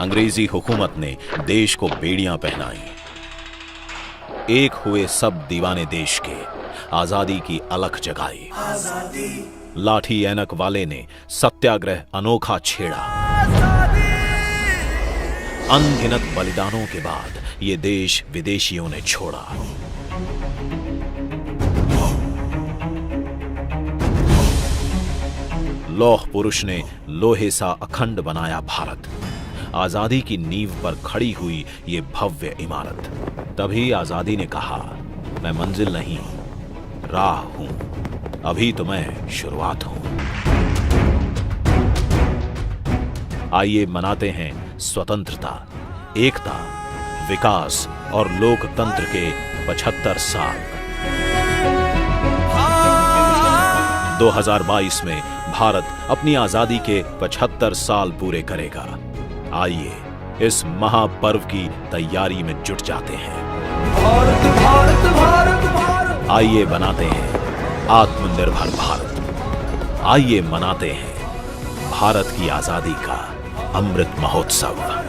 अंग्रेजी हुकूमत ने देश को बेड़ियां पहनाई। एक हुए सब दीवाने देश के, आजादी की अलख जगाई। लाठी ऐनक वाले ने सत्याग्रह अनोखा छेड़ा। अनगिनत बलिदानों के बाद ये देश विदेशियों ने छोड़ा। लौह पुरुष ने लोहे सा अखंड बनाया भारत। आजादी की नींव पर खड़ी हुई ये भव्य इमारत। तभी आजादी ने कहा, मैं मंजिल नहीं, राह हूं, अभी तो मैं शुरुआत हूं। आइए मनाते हैं स्वतंत्रता, एकता, विकास और लोकतंत्र के 75 साल। 2022 में भारत अपनी आजादी के 75 साल पूरे करेगा। आइए इस महापर्व की तैयारी में जुट जाते हैं। भारत भारत भारत भारत। आइए बनाते हैं आत्मनिर्भर भारत। आइए मनाते हैं भारत की आजादी का Amrit Mahotsav.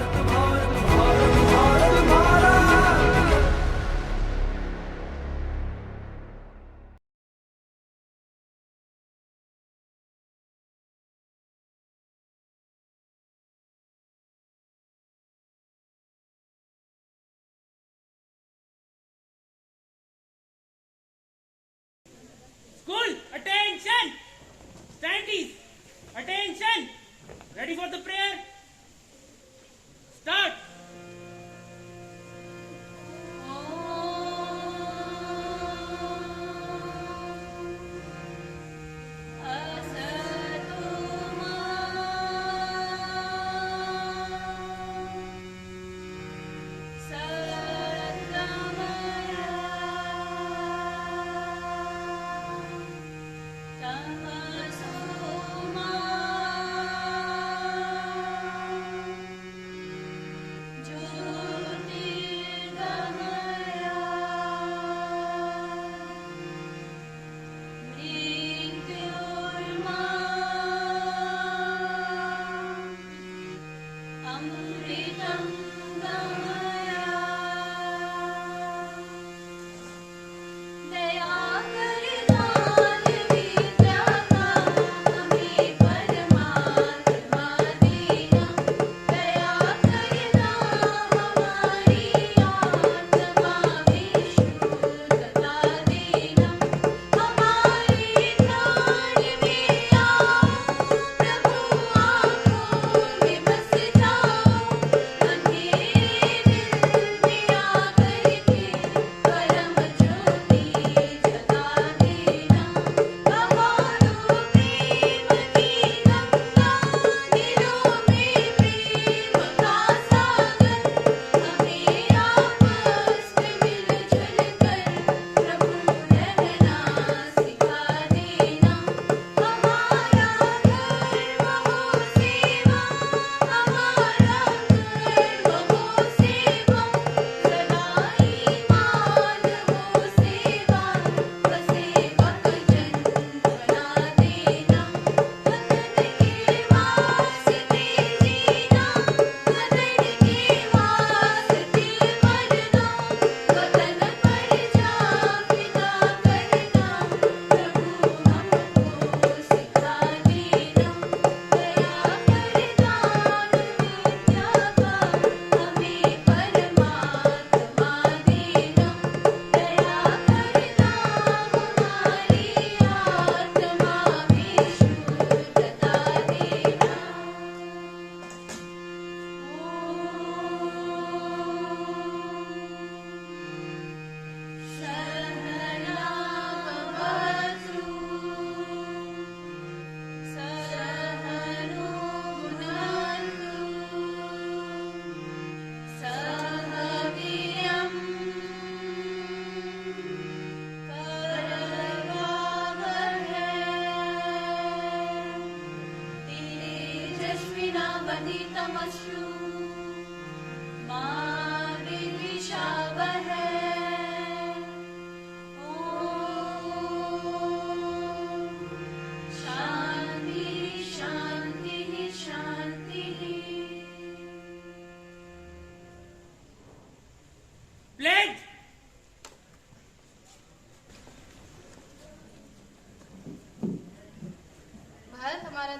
School, attention! Standees, attention! Ready for the prayer? Start!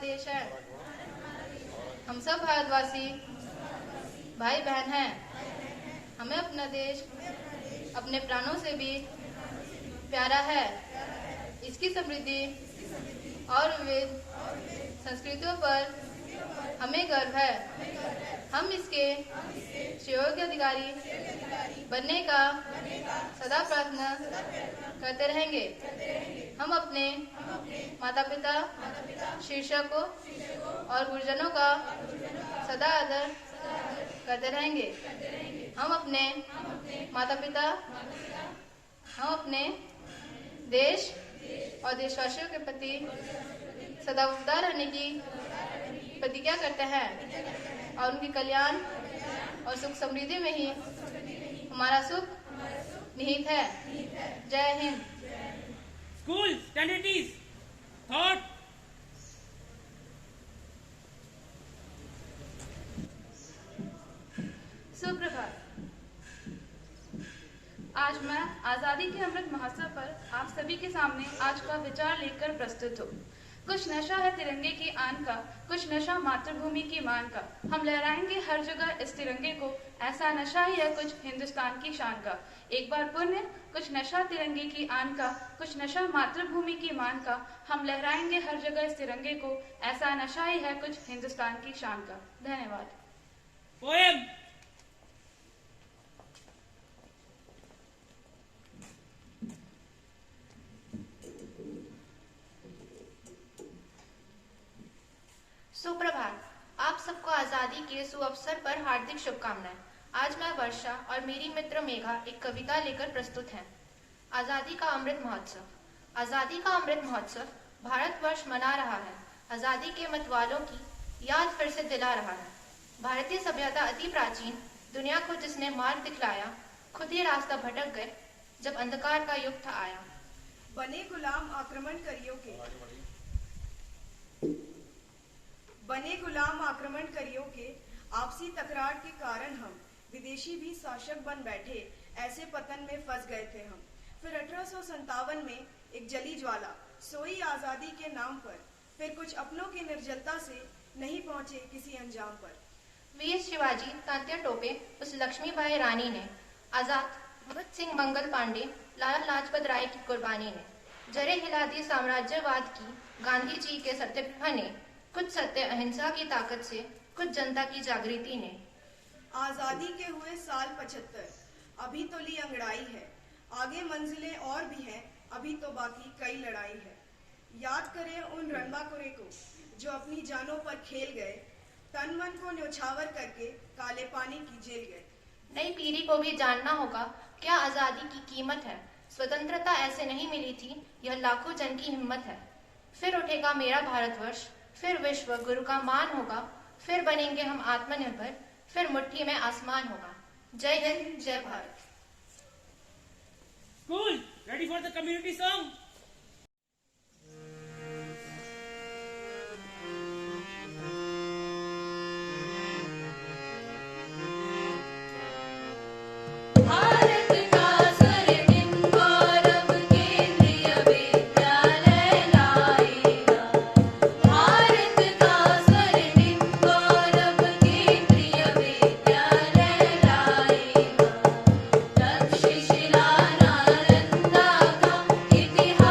देश है। हम सब भारतवासी भाई बहन हैं। हमें अपना देश अपने प्राणों से भी प्यारा है। इसकी समृद्धि और विविध संस्कृतियों पर हमें गर्व है। हम इसके सुयोग्य अधिकारी बनने का सदा प्रार्थना करते रहेंगे। हम अपने माता पिता, शिक्षकों और गुरुजनों का सदा आदर करते रहेंगे। हम अपने माता पिता, हम अपने देश और देशवासियों के प्रति सदा वफादार रहने की प्रतिज्ञा करते हैं और उनके कल्याण और सुख समृद्धि में ही हमारा सुख निहित है। जय Hind. School, stand at ease. Thought. सुप्रभात। आज मैं आजादी के अमृत महोत्सव पर आप सभी के सामने आज का विचार लेकर प्रस्तुत हूँ। कुछ नशा है तिरंगे की आन का, कुछ नशा मातृभूमि की मान का। हम लहराएंगे हर जगह इस तिरंगे को, ऐसा नशा ही है कुछ हिंदुस्तान की शान का। एक बार पुण्य, कुछ नशा तिरंगे की आन का, कुछ नशा मातृभूमि की मान का। हम लहराएंगे हर जगह इस तिरंगे को, ऐसा नशा ही है कुछ हिंदुस्तान की शान का। धन्यवाद। Poem. सुप्रभात। आप सबको आजादी के सुअवसर पर हार्दिक शुभकामनाएं। आज मैं वर्षा और मेरी मित्र मेघा एक कविता लेकर प्रस्तुत हैं। आजादी का अमृत महोत्सव। आजादी का अमृत महोत्सव भारतवर्ष मना रहा है। आजादी के मतवालों की याद फिर से दिला रहा है। भारतीय सभ्यता अति प्राचीन, दुनिया को जिसने मार्ग दिखलाया, खुद ही रास्ता भटक गए जब अंधकार का युग था आया। बने गुलाम आक्रमणकारियों के आपसी तकरार के कारण हम विदेशी भी शासक बन बैठे, ऐसे पतन में फंस गए थे हम। फिर 1857 में एक जली ज्वाला सोई आजादी के नाम पर, फिर कुछ अपनों की निर्जलता से नहीं पहुंचे किसी अंजाम पर। वीर शिवाजी तात्या टोपे, उस लक्ष्मीबाई रानी ने, आजाद भगत सिंह मंगल पांडे, लाला लाजपत राय की कुर्बानी ने जरे हिला दी साम्राज्यवाद की गांधी जी के सत्यप्रभा ने। कुछ सत्य अहिंसा की ताकत से, कुछ जनता की जागृति ने। आजादी के हुए साल 75, अभी तो ली अंगड़ाई है, आगे मंजिलें और भी हैं, अभी तो बाकी कई लड़ाई है। याद करें उन रणबांकुरे को जो अपनी जानों पर खेल गए, तन मन को न्योछावर करके काले पानी की जेल गए। नई पीढ़ी को भी जानना होगा क्या आजादी की कीमत है। स्वतंत्रता ऐसे नहीं मिली थी, यह लाखों जन की हिम्मत है। फिर उठेगा मेरा भारतवर्ष, फिर विश्व गुरु का मान होगा, फिर बनेंगे हम आत्मनिर्भर, फिर मुट्ठी में आसमान होगा। जय हिंद, जय Bharat. School, ready for the community song? Bharat का स्वर्णिम गौरव केंद्रीय विद्यालय लाएगा। भारत का स्वर्णिम गौरव केंद्रीय विद्यालय लाएगा। तक्षशिला नालंदा का इतिहास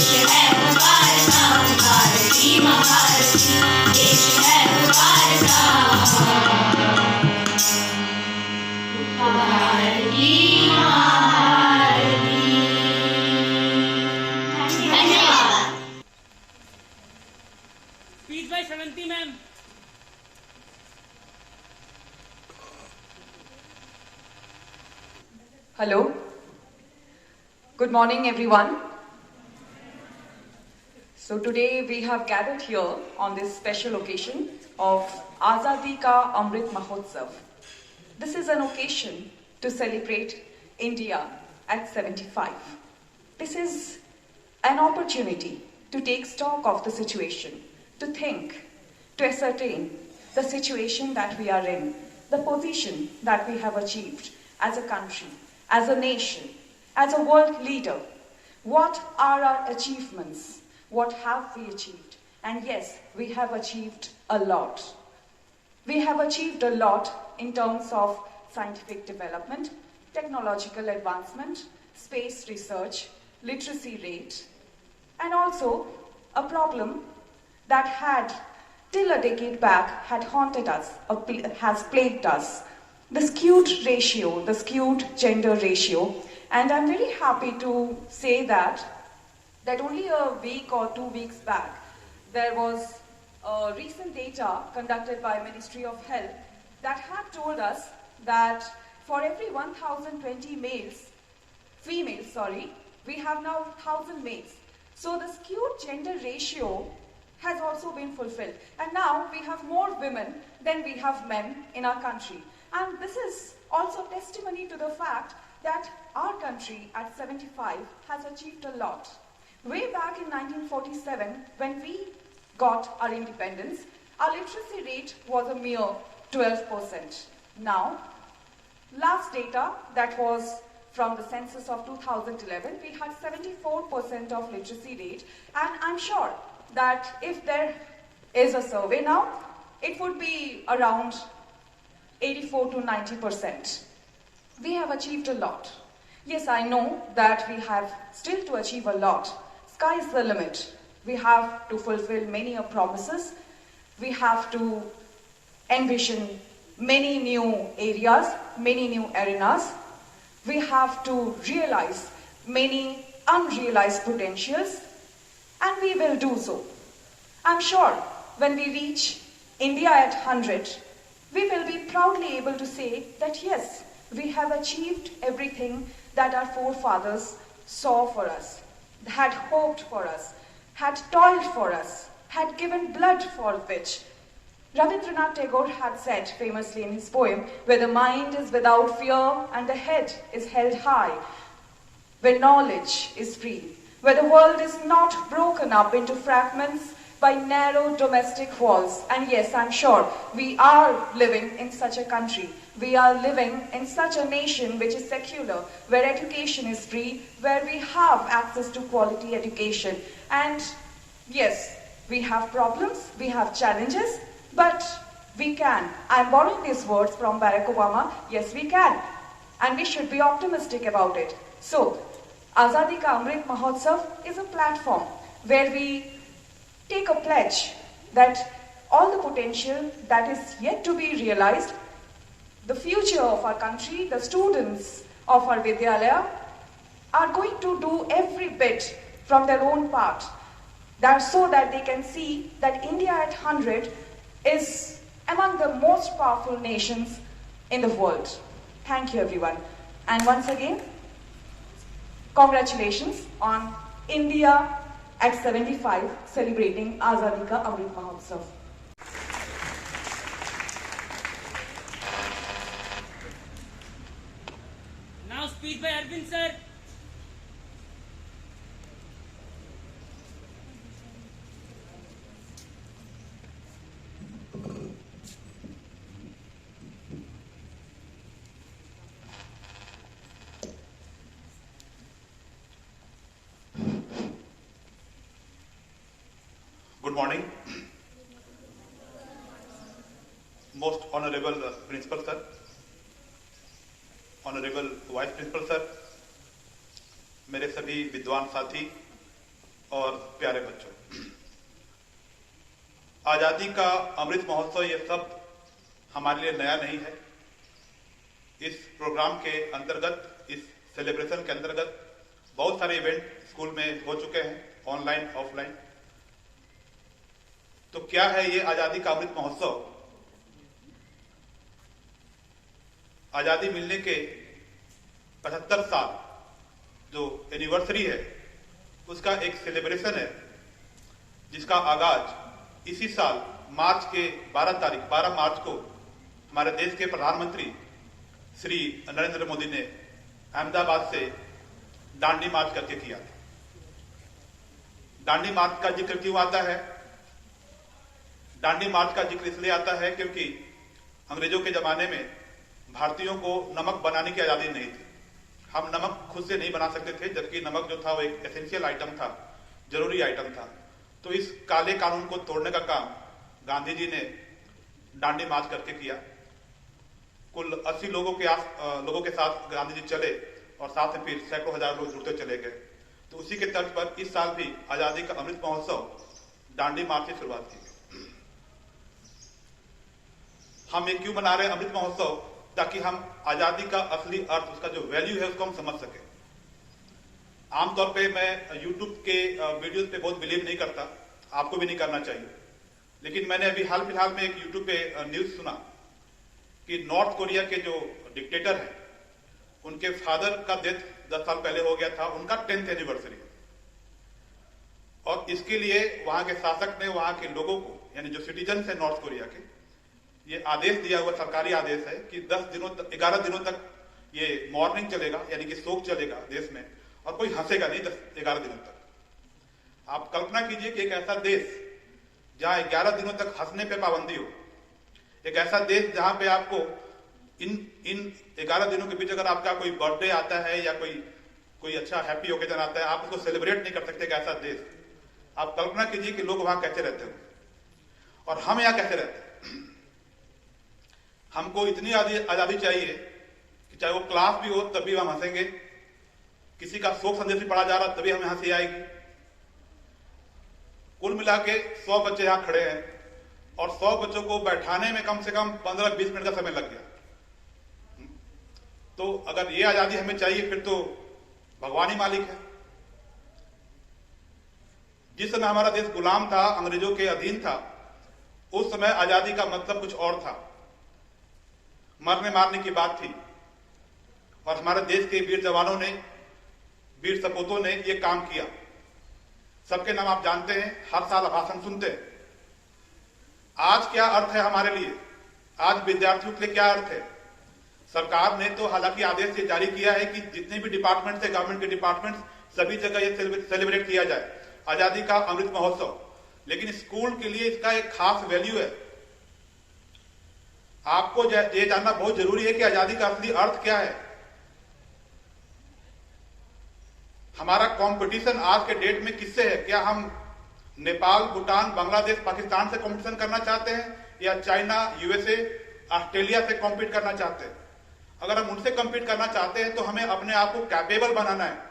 देश है भारत भारती माँ भारती देश है भारत भारती माँ भारती। धन्यवाद। Speech by Shravanti ma'am. Hello. Good morning, everyone. So today we have gathered here on this special occasion of Azadi Ka Amrit Mahotsav. This is an occasion to celebrate India at 75. This is an opportunity to take stock of the situation, to think, to ascertain the situation that we are in, the position that we have achieved as a country, as a nation, as a world leader. What are our achievements? What have we achieved? And yes, we have achieved a lot. We have achieved a lot in terms of scientific development, technological advancement, space research, literacy rate, and also a problem that had, till a decade back, had haunted us, or has plagued us. The skewed ratio, the skewed gender ratio. And I'm very happy to say that only a week or 2 weeks back, there was recent data conducted by Ministry of Health that had told us that for every 1,020 females, we have now 1,000 males. So the skewed gender ratio has also been fulfilled. And now we have more women than we have men in our country. And this is also testimony to the fact that our country at 75 has achieved a lot. Way back in 1947, when we got our independence, our literacy rate was a mere 12%. Now, last data that was from the census of 2011, we had 74% of literacy rate, and I'm sure that if there is a survey now, it would be around 84 to 90%. We have achieved a lot. Yes, I know that we have still to achieve a lot. Sky is the limit. We have to fulfill many promises. We have to envision many new areas, many new arenas. We have to realize many unrealized potentials, and we will do so. I'm sure when we reach India at 100, we will be proudly able to say that yes, we have achieved everything that our forefathers saw for us, had hoped for us, had toiled for us, had given blood for which. Rabindranath Tagore had said famously in his poem, where the mind is without fear and the head is held high, where knowledge is free, where the world is not broken up into fragments by narrow domestic walls. And yes, I'm sure we are living in such a country. We are living in such a nation which is secular, where education is free, where we have access to quality education. And yes, we have problems, we have challenges, but we can. I'm borrowing these words from Barack Obama. Yes, we can. And we should be optimistic about it. So, Azadi Ka Amrit Mahotsav is a platform where we take a pledge that all the potential that is yet to be realized, the future of our country, the students of our Vidyalaya are going to do every bit from their own part, so that they can see that India at 100 is among the most powerful nations in the world. Thank you, everyone. And once again, congratulations on India at 75 celebrating Azadi Ka Amrit Mahotsav. Now speech by Arvind sir. Good morning. Most Honorable Principal Sir, Honorable Vice Principal Sir, मेरे सभी विद्वान साथी, और प्यारे बच्चों, आजादी का अमृत महोत्सव ये सब हमारे लिए नया नहीं है। इस प्रोग्राम के अंतर्गत, इस सेलिब्रेशन के अंतर्गत बहुत सारे इवेंट स्कूल में हो चुके हैं, ऑनलाइन ऑफलाइन। तो क्या है ये आजादी का अमृत महोत्सव? आजादी मिलने के 75 साल जो एनिवर्सरी है, उसका एक सेलिब्रेशन है, जिसका आगाज इसी साल मार्च के 12 मार्च को हमारे देश के प्रधानमंत्री श्री नरेंद्र मोदी ने अहमदाबाद से दांडी मार्च करके किया था। दांडी मार्च का जिक्र क्यों आता है? दांडी मार्च का जिक्र इसलिए आता है क्योंकि अंग्रेजों के जमाने में भारतीयों को नमक बनाने की आजादी नहीं थी। हम नमक खुद से नहीं बना सकते थे, जबकि नमक जो था वो एक एसेंशियल आइटम था, जरूरी आइटम था। तो इस काले कानून को तोड़ने का काम गांधी जी ने दांडी मार्च करके किया। कुल 80 लोगों के साथ गांधी जी चले और साथ में फिर सैकड़ों हजार लोग जुड़ते चले गए। तो उसी के तर्ज पर इस साल भी आजादी का अमृत महोत्सव दांडी मार्च से शुरुआत की गई। हम ये क्यों मना रहे हैं अमृत महोत्सव? ताकि हम आजादी का असली अर्थ, उसका जो वैल्यू है, उसको हम समझ सके। आमतौर पे मैं यूट्यूब के वीडियोस पे बहुत बिलीव नहीं करता, आपको भी नहीं करना चाहिए। लेकिन मैंने अभी हाल फिलहाल में एक यूट्यूब पे न्यूज सुना कि नॉर्थ कोरिया के जो डिक्टेटर हैं, उनके फादर का डेथ 10 साल पहले हो गया था, उनका 10th एनिवर्सरी। और इसके लिए वहां के शासक ने वहां के लोगों को, यानी जो सिटीजन है नॉर्थ कोरिया के, ये आदेश दिया हुआ, सरकारी आदेश है कि 11 दिनों तक ये मॉर्निंग चलेगा, यानी कि शोक चलेगा देश में, और कोई हंसेगा नहीं 11 दिनों तक। आप कल्पना कीजिए कि एक ऐसा देश जहां 11 दिनों तक हंसने पे पाबंदी हो, एक ऐसा देश जहां पे आपको इन 11 दिनों के बीच अगर आपका कोई बर्थडे आता है या कोई अच्छा हैप्पी ओकेजन आता है, आप उसको सेलिब्रेट नहीं कर सकते। एक ऐसा देश, आप कल्पना कीजिए कि लोग वहां कैसे रहते हो और हम यहां कैसे रहते हैं। हमको इतनी आजादी चाहिए कि चाहे वो क्लास भी हो तब भी हम हंसेंगे, किसी का शोक संदेश भी पढ़ा जा रहा तभी हमें हंसी आएगी। कुल मिला के 100 बच्चे यहां खड़े हैं और 100 बच्चों को बैठाने में कम से कम 15-20 मिनट का समय लग गया। तो अगर ये आजादी हमें चाहिए, फिर तो भगवान ही मालिक है। जिस समय हमारा देश गुलाम था, अंग्रेजों के अधीन था, उस समय आजादी का मतलब कुछ और था, मरने मारने की बात थी। और हमारे देश के वीर जवानों ने, वीर सपूतों ने ये काम किया। सबके नाम आप जानते हैं, हर साल भाषण सुनते हैं। आज क्या अर्थ है हमारे लिए? आज विद्यार्थियों के लिए क्या अर्थ है? सरकार ने तो हालांकि आदेश ये जारी किया है कि जितने भी डिपार्टमेंट है, गवर्नमेंट के डिपार्टमेंट, सभी जगह ये सेलिब्रेट किया जाए आजादी का अमृत महोत्सव। लेकिन स्कूल के लिए इसका एक खास वैल्यू है। आपको ये जानना बहुत जरूरी है कि आजादी का असली अर्थ क्या है। हमारा कंपटीशन आज के डेट में किससे है? क्या हम नेपाल, भूटान, बांग्लादेश, पाकिस्तान से कंपटीशन करना चाहते हैं या चाइना, यूएसए, ऑस्ट्रेलिया से कॉम्पीट करना चाहते हैं? अगर हम उनसे कम्पीट करना चाहते हैं तो हमें अपने आप को कैपेबल बनाना है।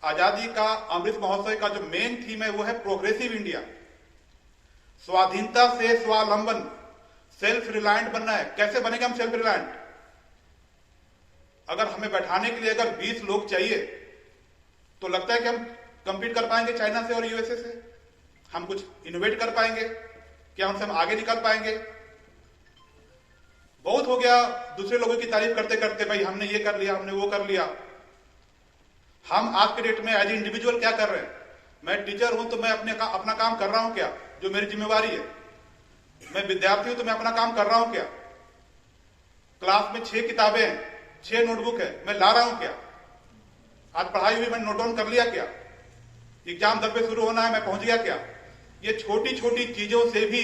आजादी का अमृत महोत्सव का जो मेन थीम है वो है प्रोग्रेसिव इंडिया। स्वाधीनता से स्वावलंबन, सेल्फ रिलायंट बनना है। कैसे बनेंगे हम सेल्फ रिलायंट? अगर हमें बैठाने के लिए अगर 20 लोग चाहिए तो लगता है कि हम कंपीट कर पाएंगे चाइना से और यूएसए से? हम कुछ इनोवेट कर पाएंगे क्या? उनसे हम आगे निकल पाएंगे? बहुत हो गया दूसरे लोगों की तारीफ करते करते, भाई हमने ये कर लिया, हमने वो कर लिया। हम आज के डेट में एज इंडिविजुअल क्या कर रहे हैं? मैं टीचर हूं तो मैं अपना काम कर रहा हूं क्या, जो मेरी जिम्मेवारी है? मैं विद्यार्थी हूं तो मैं अपना काम कर रहा हूं क्या? क्लास में 6 किताबें हैं, 6 नोटबुक है, मैं ला रहा हूं क्या? आज पढ़ाई हुई, मैंने नोट डाउन कर लिया क्या? एग्जाम 10 बजे शुरू होना है, मैं पहुंच गया क्या? ये छोटी छोटी चीजों से भी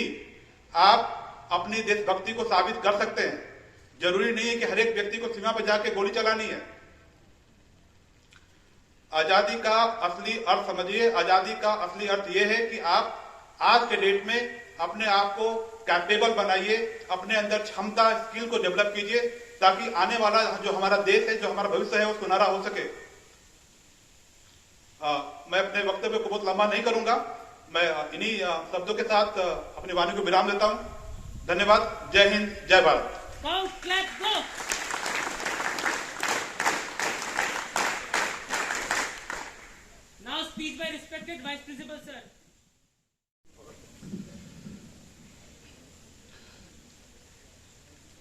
आप अपनी देशभक्ति को साबित कर सकते हैं। जरूरी नहीं है कि हर एक व्यक्ति को सीमा पर जाके गोली चलानी है। आजादी का असली अर्थ समझिए। आजादी का असली अर्थ यह है कि आप आज के डेट में अपने आप को कैपेबल बनाइए, अपने अंदर क्षमता, स्किल को डेवलप कीजिए, ताकि आने वाला जो हमारा देश है, जो हमारा भविष्य है, वो सुनहरा हो सके। मैं अपने वक्तव्य को बहुत लंबा नहीं करूंगा। मैं इन्हीं शब्दों के साथ अपनी वाणी को विराम देता हूं। धन्यवाद। जय हिंद, जय Bharat. Now speech by respected Vice Principal sir.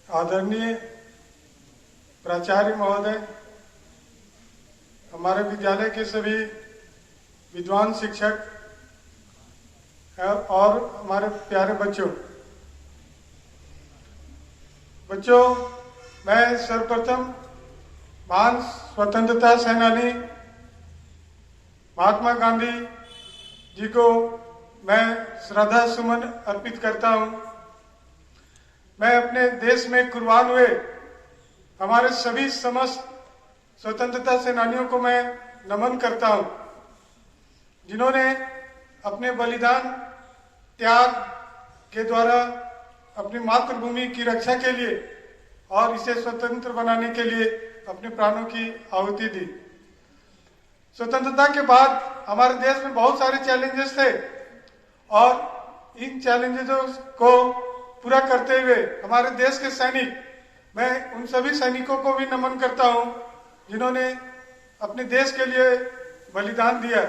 आदरणीय प्राचार्य महोदय, हमारे विद्यालय के सभी विद्वान शिक्षक और हमारे प्यारे बच्चों, मैं सर्वप्रथम महान स्वतंत्रता सेनानी महात्मा गांधी जी को मैं श्रद्धा सुमन अर्पित करता हूं। मैं अपने देश में कुर्बान हुए हमारे सभी समस्त स्वतंत्रता सेनानियों को मैं नमन करता हूं, जिन्होंने अपने बलिदान त्याग के द्वारा अपनी मातृभूमि की रक्षा के लिए और इसे स्वतंत्र बनाने के लिए अपने प्राणों की आहुति दी। स्वतंत्रता के बाद हमारे देश में बहुत सारे चैलेंजेस थे और इन चैलेंजेसों को पूरा करते हुए हमारे देश के सैनिक, मैं उन सभी सैनिकों को भी नमन करता हूं जिन्होंने अपने देश के लिए बलिदान दिया,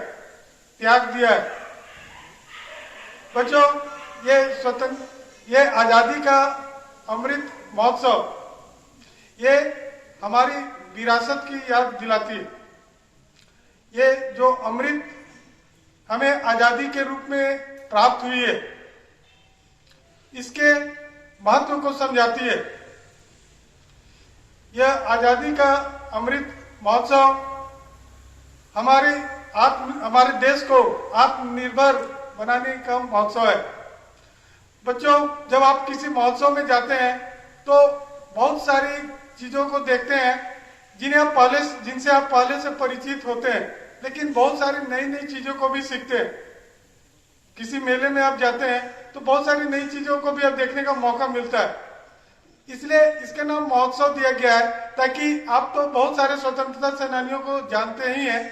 त्याग दिया। बच्चों, ये आजादी का अमृत महोत्सव ये हमारी विरासत की याद दिलाती है। ये जो अमृत हमें आजादी के रूप में प्राप्त हुई है, इसके महत्व को समझाती है। यह आजादी का अमृत महोत्सव हमारे देश को आत्मनिर्भर बनाने का महोत्सव है। बच्चों, जब आप किसी महोत्सव में जाते हैं तो बहुत सारी चीजों को देखते हैं जिनसे आप पहले से परिचित होते हैं, लेकिन बहुत सारी नई नई चीजों को भी सीखते हैं। किसी मेले में आप जाते हैं तो बहुत सारी नई चीजों को भी आप देखने का मौका मिलता है। इसलिए इसका नाम महोत्सव दिया गया है, ताकि आप तो बहुत सारे स्वतंत्रता सेनानियों को जानते ही हैं,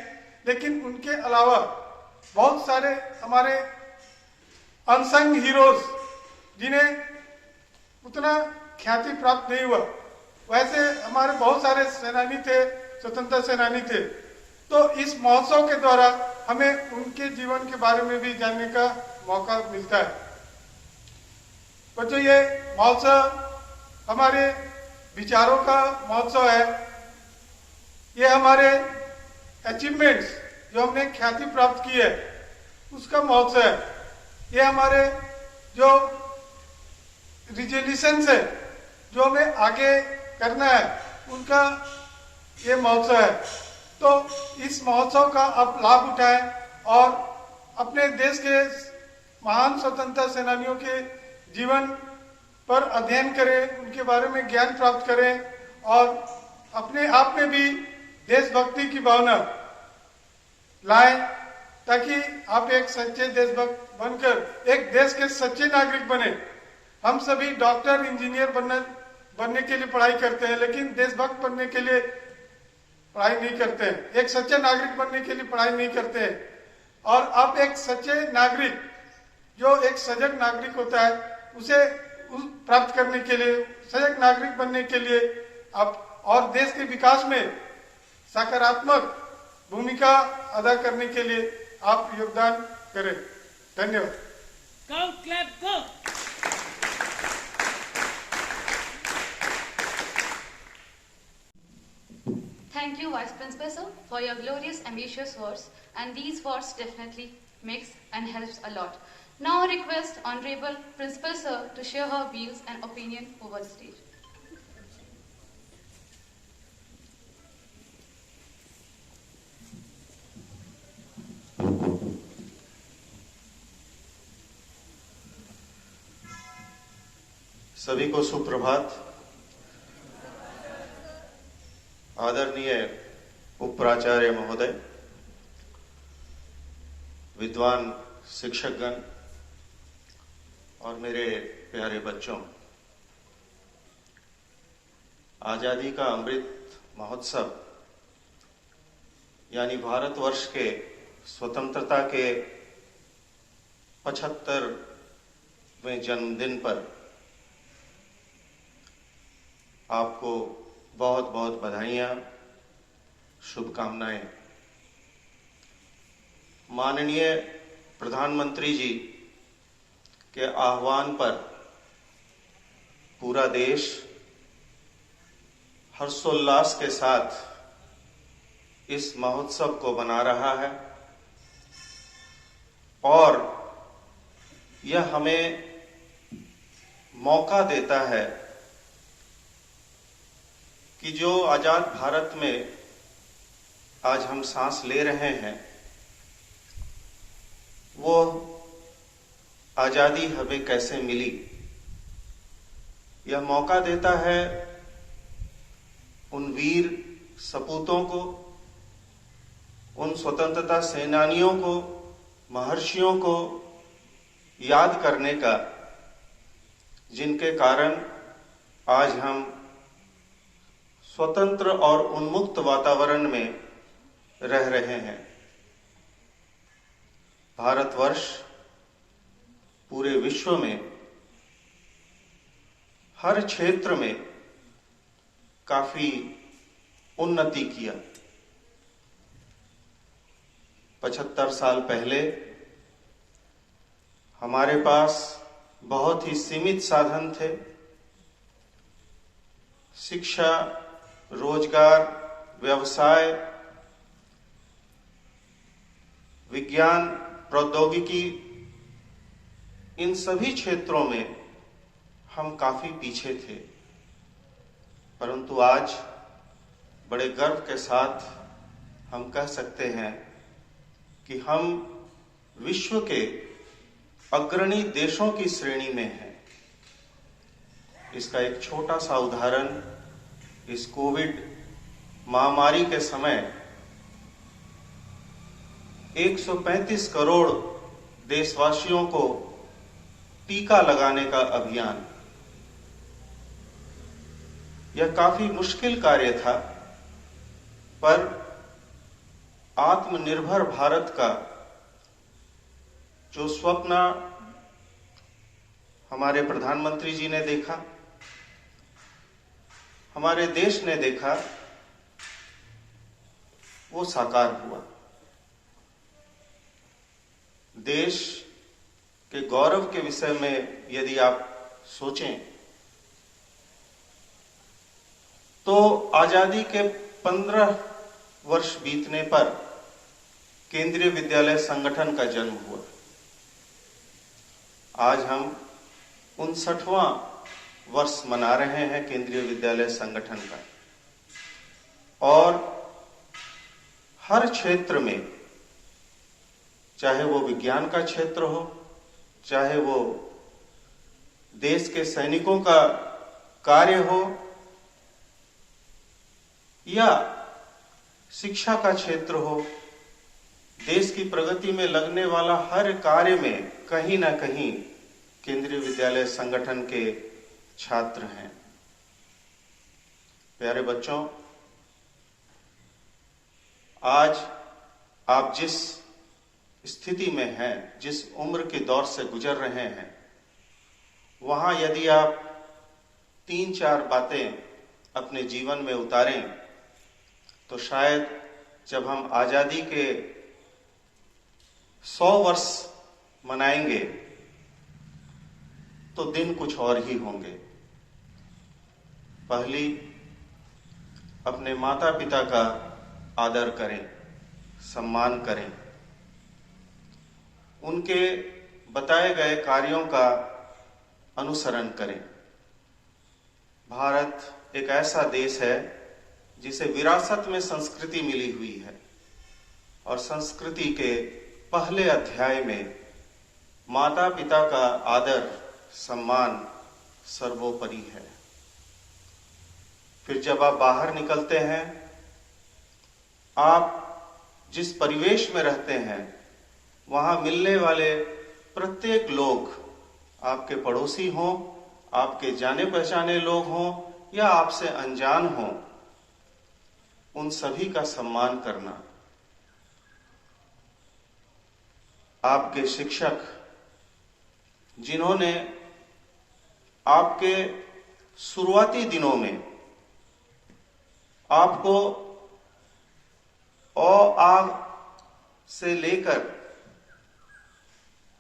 लेकिन उनके अलावा बहुत सारे हमारे अनसंग हीरोज जिन्हें उतना ख्याति प्राप्त नहीं हुआ, वैसे हमारे बहुत सारे सेनानी थे, स्वतंत्रता सेनानी थे। तो इस महोत्सव के द्वारा हमें उनके जीवन के बारे में भी जानने का मौका मिलता है। बच्चों, ये महोत्सव हमारे विचारों का महोत्सव है। ये हमारे अचीवमेंट्स जो हमने ख्याति प्राप्त की है उसका महोत्सव है। ये हमारे जो रिजोल्यूशंस है जो हमें आगे करना है उनका ये महोत्सव है। तो इस महोत्सव का आप लाभ उठाएं और अपने देश के महान स्वतंत्रता सेनानियों के जीवन पर अध्ययन करें, उनके बारे में ज्ञान प्राप्त करें और अपने आप में भी देशभक्ति की भावना लाएं, ताकि आप एक सच्चे देशभक्त बनकर एक देश के सच्चे नागरिक बने। हम सभी डॉक्टर, इंजीनियर बनने के लिए पढ़ाई करते हैं, लेकिन देशभक्त बनने के लिए पढ़ाई नहीं करते हैं। एक सच्चे नागरिक बनने के लिए पढ़ाई नहीं करते हैं। और आप एक सच्चे नागरिक, जो एक सजग नागरिक होता है, उसे प्राप्त करने के लिए, सजग नागरिक बनने के लिए आप और देश के विकास में सकारात्मक भूमिका अदा करने के लिए आप योगदान करें। धन्यवाद। Thank you, Vice Principal sir, for your glorious, ambitious words, and these words definitely makes and helps a lot. Now I request Honorable Principal sir to share her views and opinion over the stage. सभी को सुप्रभात। आदरणीय उपप्राचार्य महोदय, विद्वान शिक्षकगण और मेरे प्यारे बच्चों, आजादी का अमृत महोत्सव यानी भारतवर्ष के स्वतंत्रता के 75वें जन्मदिन पर आपको बहुत बहुत बधाइयाँ, शुभकामनाएं। माननीय प्रधानमंत्री जी के आह्वान पर पूरा देश हर्षोल्लास के साथ इस महोत्सव को मना रहा है और यह हमें मौका देता है कि जो आजाद भारत में आज हम सांस ले रहे हैं वो आजादी हमें कैसे मिली। यह मौका देता है उन वीर सपूतों को, उन स्वतंत्रता सेनानियों को, महर्षियों को याद करने का जिनके कारण आज हम स्वतंत्र और उन्मुक्त वातावरण में रह रहे हैं। भारतवर्ष पूरे विश्व में हर क्षेत्र में काफी उन्नति किया। 75 साल पहले हमारे पास बहुत ही सीमित साधन थे। शिक्षा, रोजगार, व्यवसाय, विज्ञान, प्रौद्योगिकी, इन सभी क्षेत्रों में हम काफी पीछे थे। परंतु आज बड़े गर्व के साथ हम कह सकते हैं कि हम विश्व के अग्रणी देशों की श्रेणी में हैं। इसका एक छोटा सा उदाहरण इस कोविड महामारी के समय 135 करोड़ देशवासियों को टीका लगाने का अभियान। यह काफी मुश्किल कार्य था, पर आत्मनिर्भर भारत का जो स्वप्न हमारे प्रधानमंत्री जी ने देखा, हमारे देश ने देखा, वो साकार हुआ। देश के गौरव के विषय में यदि आप सोचें तो आजादी के 15 वर्ष बीतने पर केंद्रीय विद्यालय संगठन का जन्म हुआ। आज हम 59वां वर्ष मना रहे हैं केंद्रीय विद्यालय संगठन का, और हर क्षेत्र में, चाहे वो विज्ञान का क्षेत्र हो, चाहे वो देश के सैनिकों का कार्य हो, या शिक्षा का क्षेत्र हो, देश की प्रगति में लगने वाला हर कार्य में कहीं ना कहीं केंद्रीय विद्यालय संगठन के छात्र हैं। प्यारे बच्चों, आज आप जिस स्थिति में हैं, जिस उम्र के दौर से गुजर रहे हैं, वहां यदि आप 3-4 बातें अपने जीवन में उतारें तो शायद जब हम आजादी के 100 वर्ष मनाएंगे तो दिन कुछ और ही होंगे। पहली, अपने माता पिता का आदर करें, सम्मान करें, उनके बताए गए कार्यों का अनुसरण करें। भारत एक ऐसा देश है जिसे विरासत में संस्कृति मिली हुई है, और संस्कृति के पहले अध्याय में माता पिता का आदर सम्मान सर्वोपरि है। फिर जब आप बाहर निकलते हैं, आप जिस परिवेश में रहते हैं, वहां मिलने वाले प्रत्येक लोग, आपके पड़ोसी हों, आपके जाने पहचाने लोग हों या आपसे अनजान हों, उन सभी का सम्मान करना। आपके शिक्षक, जिन्होंने आपके शुरुआती दिनों में आपको अ आ से लेकर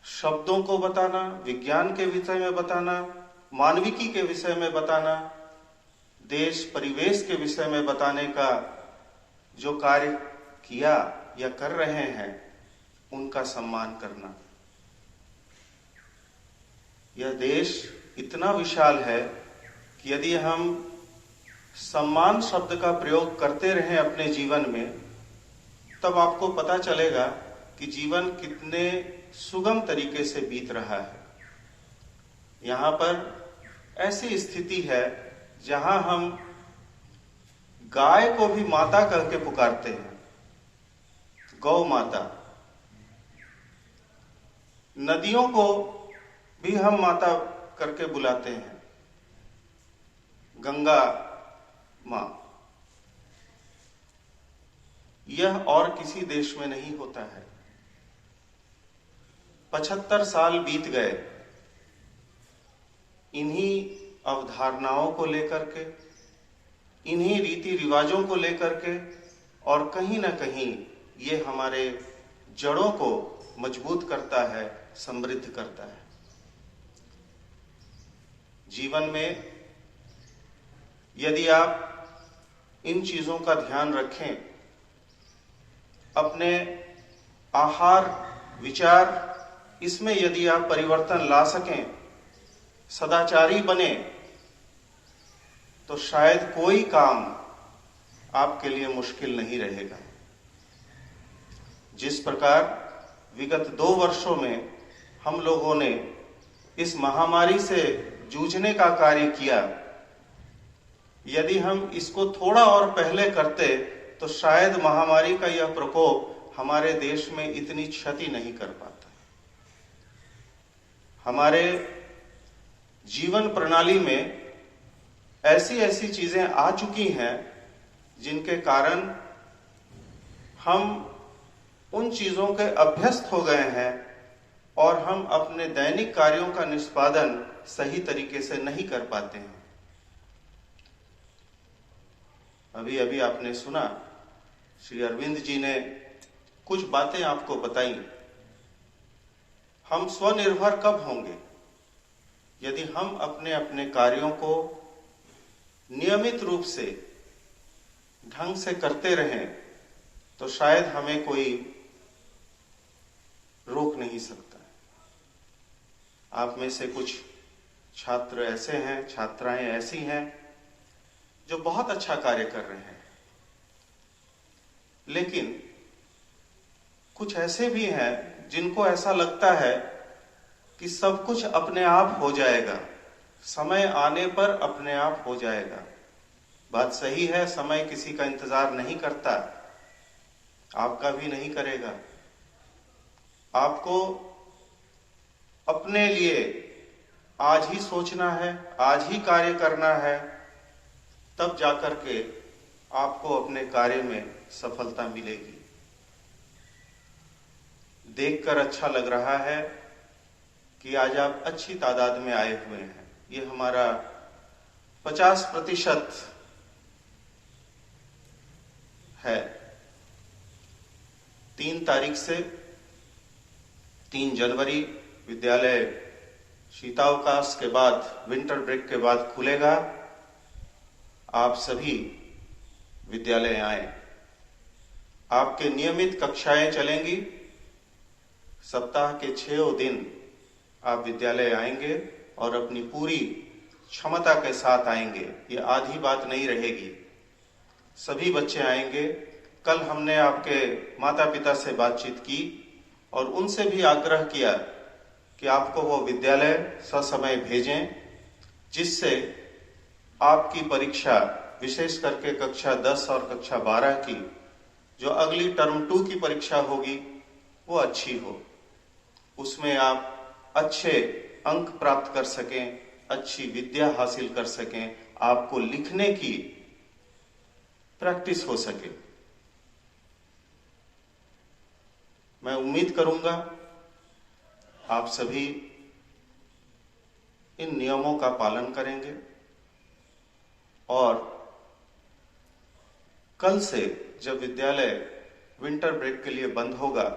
शब्दों को बताना, विज्ञान के विषय में बताना, मानविकी के विषय में बताना, देश परिवेश के विषय में बताने का जो कार्य किया या कर रहे हैं, उनका सम्मान करना। यह देश इतना विशाल है कि यदि हम सम्मान शब्द का प्रयोग करते रहें अपने जीवन में, तब आपको पता चलेगा कि जीवन कितने सुगम तरीके से बीत रहा है। यहाँ पर ऐसी स्थिति है जहां हम गाय को भी माता कह के पुकारते हैं, गौ माता। नदियों को भी हम माता करके बुलाते हैं, गंगा मां। यह और किसी देश में नहीं होता है। 75 साल बीत गए इन्हीं अवधारणाओं को लेकर के, इन्हीं रीति रिवाजों को लेकर के, और कहीं ना कहीं ये हमारे जड़ों को मजबूत करता है, समृद्ध करता है। जीवन में यदि आप इन चीजों का ध्यान रखें, अपने आहार विचार इसमें यदि आप परिवर्तन ला सकें, सदाचारी बने, तो शायद कोई काम आपके लिए मुश्किल नहीं रहेगा। जिस प्रकार विगत 2 वर्षों में हम लोगों ने इस महामारी से जूझने का कार्य किया, यदि हम इसको थोड़ा और पहले करते तो शायद महामारी का यह प्रकोप हमारे देश में इतनी क्षति नहीं कर पाता। हमारे जीवन प्रणाली में ऐसी ऐसी चीजें आ चुकी हैं जिनके कारण हम उन चीजों के अभ्यस्त हो गए हैं और हम अपने दैनिक कार्यों का निष्पादन सही तरीके से नहीं कर पाते हैं। अभी अभी आपने सुना, श्री अरविंद जी ने कुछ बातें आपको बताई। हम स्वनिर्भर कब होंगे? यदि हम अपने अपने कार्यों को नियमित रूप से ढंग से करते रहें तो शायद हमें कोई रोक नहीं सकता। आप में से कुछ छात्र ऐसे हैं, छात्राएं ऐसी हैं जो बहुत अच्छा कार्य कर रहे हैं, लेकिन कुछ ऐसे भी हैं जिनको ऐसा लगता है कि सब कुछ अपने आप हो जाएगा, समय आने पर अपने आप हो जाएगा। बात सही है, समय किसी का इंतजार नहीं करता, आपका भी नहीं करेगा। आपको अपने लिए आज ही सोचना है, आज ही कार्य करना है, तब जाकर के आपको अपने कार्य में सफलता मिलेगी। देखकर अच्छा लग रहा है कि आज आप अच्छी तादाद में आए हुए हैं। ये हमारा 50% है। 3 तारीख से 3 जनवरी विद्यालय शीतावकाश के बाद, विंटर ब्रेक के बाद खुलेगा। आप सभी विद्यालय आए। आपके नियमित कक्षाएं चलेंगी। सप्ताह के 6 दिन आप विद्यालय आएंगे और अपनी पूरी क्षमता के साथ आएंगे। ये आधी बात नहीं रहेगी, सभी बच्चे आएंगे। कल हमने आपके माता पिता से बातचीत की और उनसे भी आग्रह किया कि आपको वो विद्यालय ससमय भेजें, जिससे आपकी परीक्षा, विशेष करके कक्षा 10 और कक्षा 12 की जो अगली टर्म 2 की परीक्षा होगी, वो अच्छी हो। उसमें आप अच्छे अंक प्राप्त कर सकें, अच्छी विद्या हासिल कर सकें, आपको लिखने की प्रैक्टिस हो सके। मैं उम्मीद करूंगा आप सभी इन नियमों का पालन करेंगे और कल से जब विद्यालय विंटर ब्रेक के लिए बंद होगा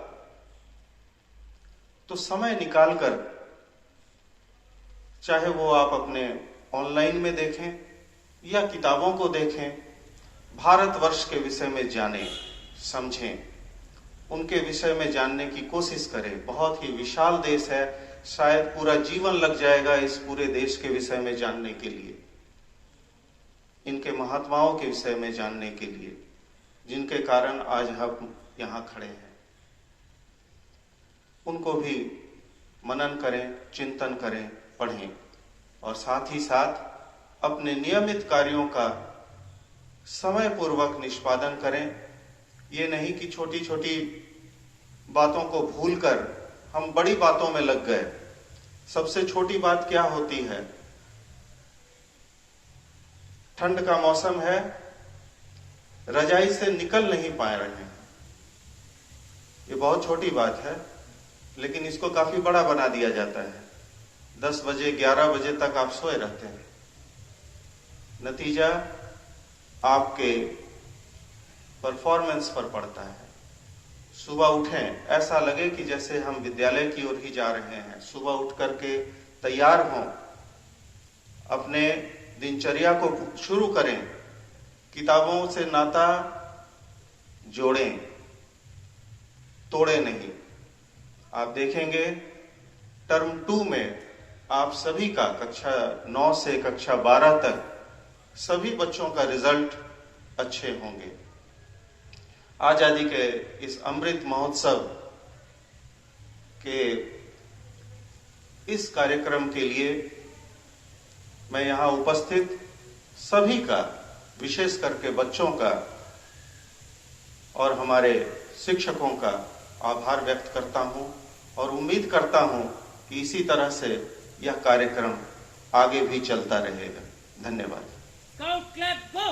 तो समय निकालकर, चाहे वो आप अपने ऑनलाइन में देखें या किताबों को देखें, भारतवर्ष के विषय में जानें, समझें, उनके विषय में जानने की कोशिश करें। बहुत ही विशाल देश है, शायद पूरा जीवन लग जाएगा इस पूरे देश के विषय में जानने के लिए, इनके महात्माओं के विषय में जानने के लिए, जिनके कारण आज हम यहाँ खड़े हैं। उनको भी मनन करें, चिंतन करें, पढ़ें और साथ ही साथ अपने नियमित कार्यों का समय पूर्वक निष्पादन करें। ये नहीं कि छोटी छोटी बातों को भूलकर हम बड़ी बातों में लग गए। सबसे छोटी बात क्या होती है? ठंड का मौसम है, रजाई से निकल नहीं पा रहे हैं। ये बहुत छोटी बात है, लेकिन इसको काफी बड़ा बना दिया जाता है। 10 बजे 11 बजे तक आप सोए रहते हैं। नतीजा आपके परफॉर्मेंस पर पड़ता है। सुबह उठें, ऐसा लगे कि जैसे हम विद्यालय की ओर ही जा रहे हैं। सुबह उठ करके तैयार हों, अपने दिनचर्या को शुरू करें, किताबों से नाता जोड़ें, तोड़े नहीं। आप देखेंगे टर्म 2 में आप सभी का कक्षा 9 से कक्षा 12 तक सभी बच्चों का रिजल्ट अच्छे होंगे। आजादी के इस अमृत महोत्सव के इस कार्यक्रम के लिए मैं यहाँ उपस्थित सभी का, विशेष करके बच्चों का और हमारे शिक्षकों का आभार व्यक्त करता हूँ और उम्मीद करता हूँ कि इसी तरह से यह कार्यक्रम आगे भी चलता रहेगा। धन्यवाद। Count, clap, go!